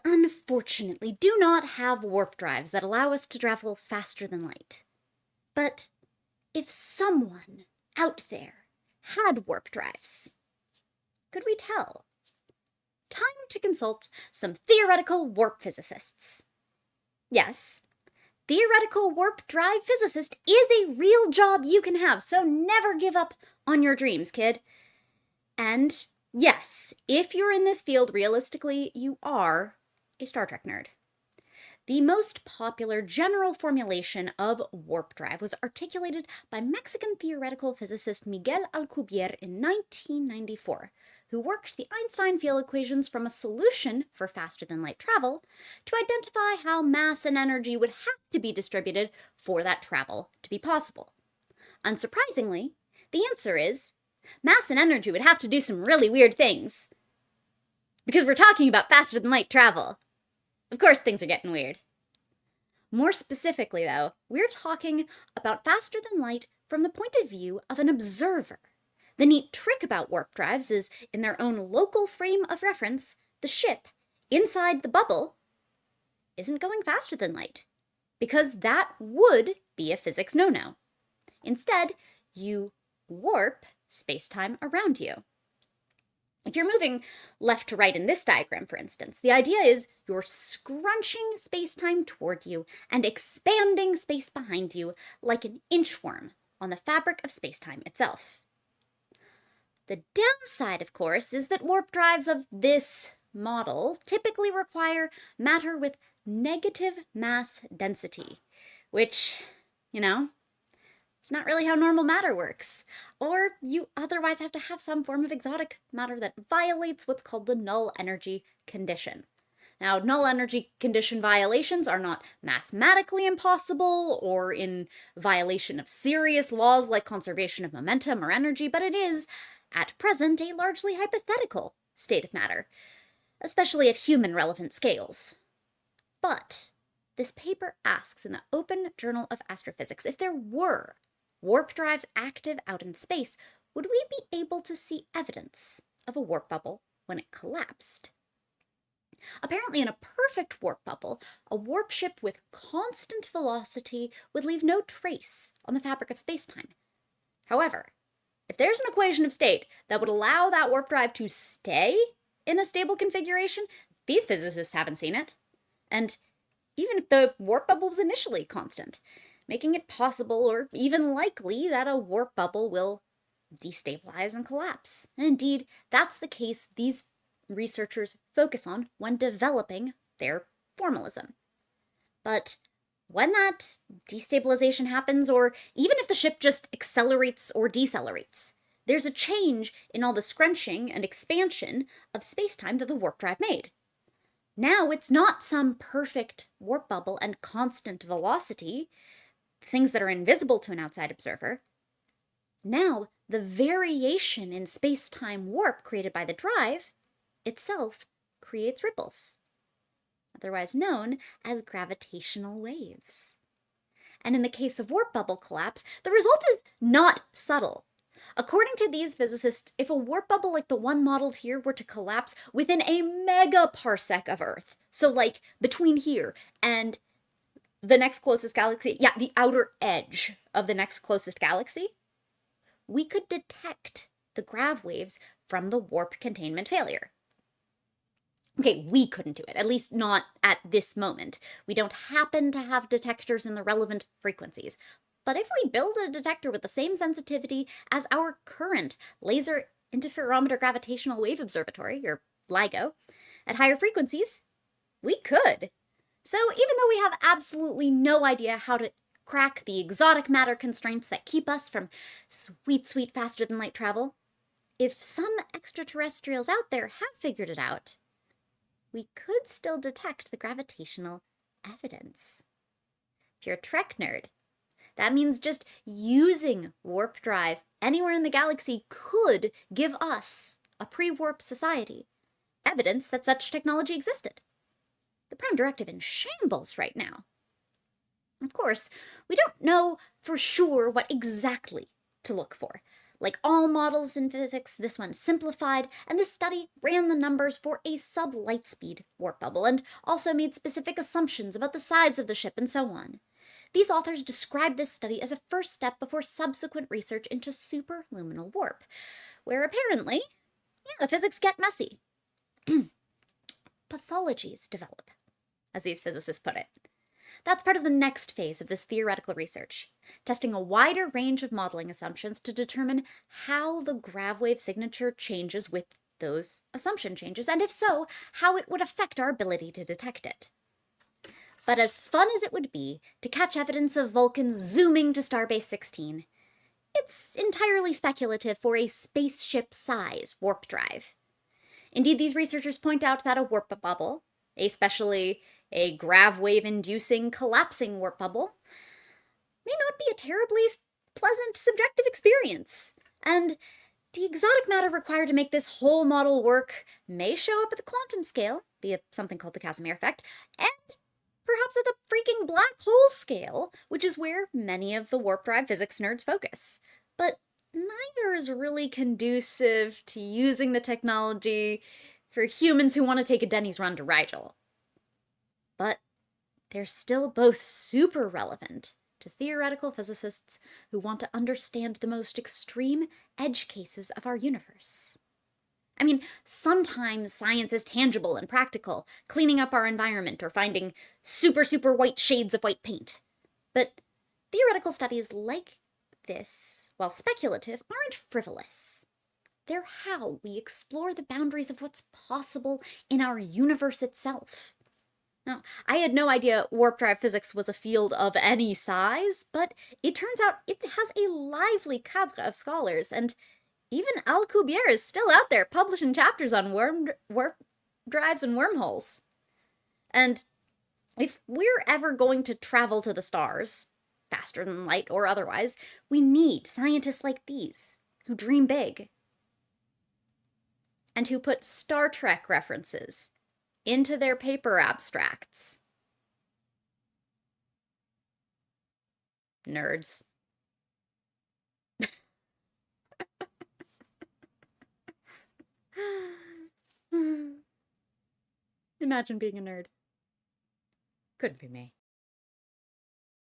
Humans, unfortunately, do not have warp drives that allow us to travel faster than light. But if someone out there had warp drives, could we tell? Time to consult some theoretical warp physicists. Yes, theoretical warp drive physicist is a real job you can have, so never give up on your dreams, kid. And yes, if you're in this field, realistically, you are a Star Trek nerd. The most popular general formulation of warp drive was articulated by Mexican theoretical physicist Miguel Alcubierre in 1994, who worked the Einstein field equations from a solution for faster-than-light travel to identify how mass and energy would have to be distributed for that travel to be possible. Unsurprisingly, the answer is mass and energy would have to do some really weird things. Because we're talking about faster-than-light travel. Of course, things are getting weird. More specifically, though, we're talking about faster than light from the point of view of an observer. The neat trick about warp drives is, in their own local frame of reference, the ship, inside the bubble, isn't going faster than light, because that would be a physics no-no. Instead, you warp space-time around you. If you're moving left to right in this diagram, for instance, the idea is you're scrunching space-time toward you and expanding space behind you like an inchworm on the fabric of space-time itself. The downside, of course, is that warp drives of this model typically require matter with negative mass density, which, it's not really how normal matter works. Or you otherwise have to have some form of exotic matter that violates what's called the null energy condition. Now, null energy condition violations are not mathematically impossible or in violation of serious laws like conservation of momentum or energy, but it is, at present, a largely hypothetical state of matter, especially at human-relevant scales. But this paper asks in the Open Journal of Astrophysics if there were warp drives active out in space, would we be able to see evidence of a warp bubble when it collapsed? Apparently, in a perfect warp bubble, a warp ship with constant velocity would leave no trace on the fabric of spacetime. However, if there's an equation of state that would allow that warp drive to stay in a stable configuration, these physicists haven't seen it. And even if the warp bubble was initially constant, making it possible or even likely that a warp bubble will destabilize and collapse. And indeed, that's the case these researchers focus on when developing their formalism. But when that destabilization happens, or even if the ship just accelerates or decelerates, there's a change in all the scrunching and expansion of spacetime that the warp drive made. Now it's not some perfect warp bubble and constant velocity, things that are invisible to an outside observer. Now, the variation in space-time warp created by the drive itself creates ripples, otherwise known as gravitational waves. And in the case of warp bubble collapse, the result is not subtle. According to these physicists, if a warp bubble like the one modeled here were to collapse within a megaparsec of Earth, so like between here and the next closest galaxy, the outer edge of the next closest galaxy, we could detect the grav waves from the warp containment failure. Okay, we couldn't do it, at least not at this moment. We don't happen to have detectors in the relevant frequencies. But if we build a detector with the same sensitivity as our current Laser Interferometer Gravitational Wave Observatory, or LIGO, at higher frequencies, we could. So even though we have absolutely no idea how to crack the exotic matter constraints that keep us from sweet, sweet faster-than-light travel, if some extraterrestrials out there have figured it out, we could still detect the gravitational evidence. If you're a Trek nerd, that means just using warp drive anywhere in the galaxy could give us, a pre-warp society, evidence that such technology existed. The Prime Directive in shambles right now. Of course, we don't know for sure what exactly to look for. Like all models in physics, this one simplified, and this study ran the numbers for a sub-light speed warp bubble and also made specific assumptions about the size of the ship and so on. These authors describe this study as a first step before subsequent research into superluminal warp, where apparently, the physics get messy. Pathologies develop, as these physicists put it. That's part of the next phase of this theoretical research, testing a wider range of modeling assumptions to determine how the gravwave signature changes with those assumption changes, and if so, how it would affect our ability to detect it. But as fun as it would be to catch evidence of Vulcan zooming to Starbase 16, it's entirely speculative for a spaceship-size warp drive. Indeed, these researchers point out that a warp bubble, especially a grav-wave-inducing collapsing warp bubble, may not be a terribly pleasant subjective experience. And the exotic matter required to make this whole model work may show up at the quantum scale, via something called the Casimir effect, and perhaps at the freaking black hole scale, which is where many of the warp drive physics nerds focus. But neither is really conducive to using the technology for humans who want to take a Denny's run to Rigel. But they're still both super relevant to theoretical physicists who want to understand the most extreme edge cases of our universe. I mean, sometimes science is tangible and practical, cleaning up our environment or finding super white shades of white paint. But theoretical studies like this, while speculative, aren't frivolous. They're how we explore the boundaries of what's possible in our universe itself. Now, I had no idea warp drive physics was a field of any size, but it turns out it has a lively cadre of scholars, and even Alcubierre is still out there publishing chapters on warp drives and wormholes. And if we're ever going to travel to the stars, faster than light or otherwise, we need scientists like these, who dream big. And who put Star Trek references into their paper abstracts. Nerds. Imagine being a nerd. Couldn't be me.